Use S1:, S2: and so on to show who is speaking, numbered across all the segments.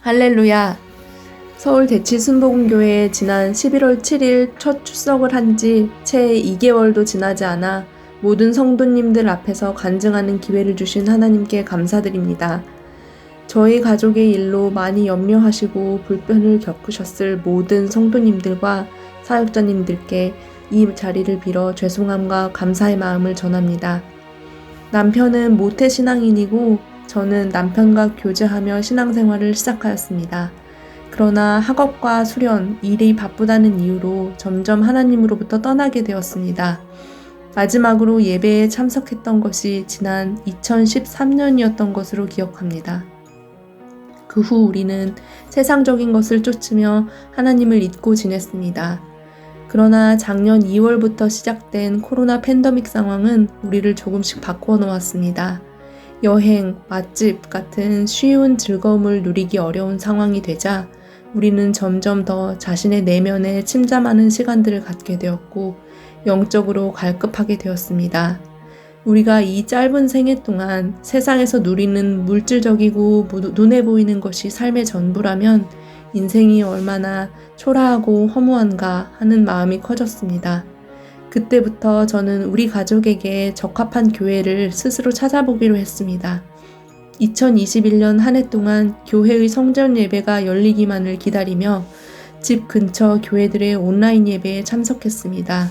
S1: 할렐루야! 서울 대치순복음교회에 지난 11월 7일 첫 출석을 한 지 채 2개월도 지나지 않아 모든 성도님들 앞에서 간증하는 기회를 주신 하나님께 감사드립니다. 저희 가족의 일로 많이 염려하시고 불편을 겪으셨을 모든 성도님들과 사역자님들께 이 자리를 빌어 죄송함과 감사의 마음을 전합니다. 남편은 모태신앙인이고 저는 남편과 교제하며 신앙생활을 시작하였습니다. 그러나 학업과 수련, 일이 바쁘다는 이유로 점점 하나님으로부터 떠나게 되었습니다. 마지막으로 예배에 참석했던 것이 지난 2013년이었던 것으로 기억합니다. 그 후 우리는 세상적인 것을 쫓으며 하나님을 잊고 지냈습니다. 그러나 작년 2월부터 시작된 코로나 팬데믹 상황은 우리를 조금씩 바꾸어 놓았습니다. 여행, 맛집 같은 쉬운 즐거움을 누리기 어려운 상황이 되자 우리는 점점 더 자신의 내면에 침잠하는 시간들을 갖게 되었고 영적으로 갈급하게 되었습니다. 우리가 이 짧은 생애 동안 세상에서 누리는 물질적이고 눈에 보이는 것이 삶의 전부라면 인생이 얼마나 초라하고 허무한가 하는 마음이 커졌습니다. 그때부터 저는 우리 가족에게 적합한 교회를 스스로 찾아보기로 했습니다. 2021년 한 해 동안 교회의 성전 예배가 열리기만을 기다리며 집 근처 교회들의 온라인 예배에 참석했습니다.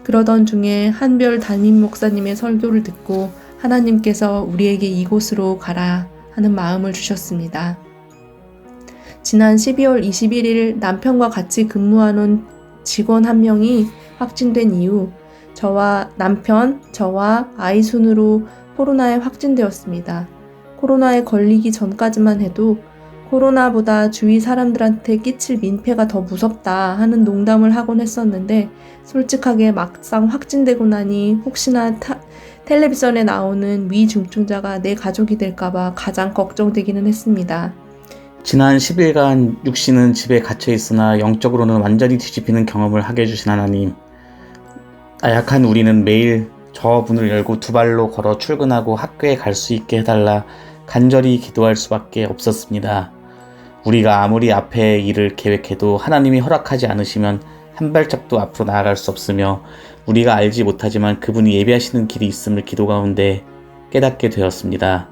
S1: 그러던 중에 한별 담임 목사님의 설교를 듣고 하나님께서 우리에게 이곳으로 가라 하는 마음을 주셨습니다. 지난 12월 21일 남편과 같이 근무하는 직원 한 명이 확진된 이후 저와 아이 순으로 코로나에 확진되었습니다. 코로나에 걸리기 전까지만 해도 코로나보다 주위 사람들한테 끼칠 민폐가 더 무섭다 하는 농담을 하곤 했었는데 솔직하게 막상 확진되고 나니 혹시나 텔레비전에 나오는 위중증자가 내 가족이 될까봐 가장 걱정되기는 했습니다.
S2: 지난 10일간 육신은 집에 갇혀 있으나 영적으로는 완전히 뒤집히는 경험을 하게 해주신 하나님, 나약한 우리는 매일 저 문을 열고 두 발로 걸어 출근하고 학교에 갈 수 있게 해달라 간절히 기도할 수밖에 없었습니다. 우리가 아무리 앞에 일을 계획해도 하나님이 허락하지 않으시면 한 발짝도 앞으로 나아갈 수 없으며 우리가 알지 못하지만 그분이 예비하시는 길이 있음을 기도 가운데 깨닫게 되었습니다.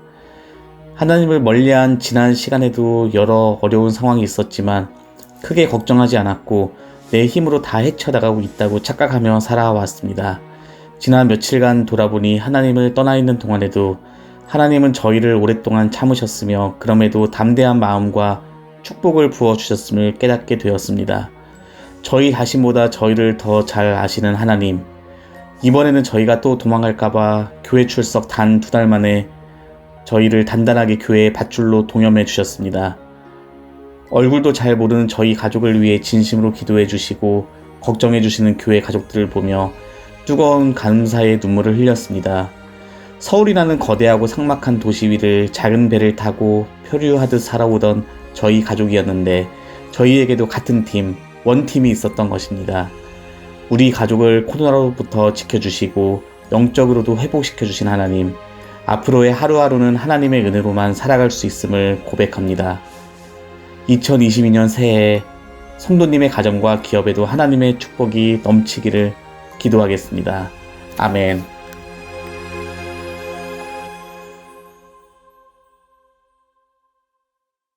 S2: 하나님을 멀리한 지난 시간에도 여러 어려운 상황이 있었지만 크게 걱정하지 않았고 내 힘으로 다 헤쳐나가고 있다고 착각하며 살아왔습니다. 지난 며칠간 돌아보니 하나님을 떠나 있는 동안에도 하나님은 저희를 오랫동안 참으셨으며 그럼에도 담대한 마음과 축복을 부어주셨음을 깨닫게 되었습니다. 저희 자신보다 저희를 더 잘 아시는 하나님, 이번에는 저희가 또 도망갈까봐 교회 출석 단 2달 만에 저희를 단단하게 교회의 밧줄로 동염해 주셨습니다. 얼굴도 잘 모르는 저희 가족을 위해 진심으로 기도해 주시고 걱정해 주시는 교회 가족들을 보며 뜨거운 감사의 눈물을 흘렸습니다. 서울이라는 거대하고 삭막한 도시 위를 작은 배를 타고 표류하듯 살아오던 저희 가족이었는데 저희에게도 같은 팀, 원팀이 있었던 것입니다. 우리 가족을 코로나로부터 지켜주시고 영적으로도 회복시켜주신 하나님, 앞으로의 하루하루는 하나님의 은혜로만 살아갈 수 있음을 고백합니다. 2022년 새해에 성도님의 가정과 기업에도 하나님의 축복이 넘치기를 기도하겠습니다. 아멘.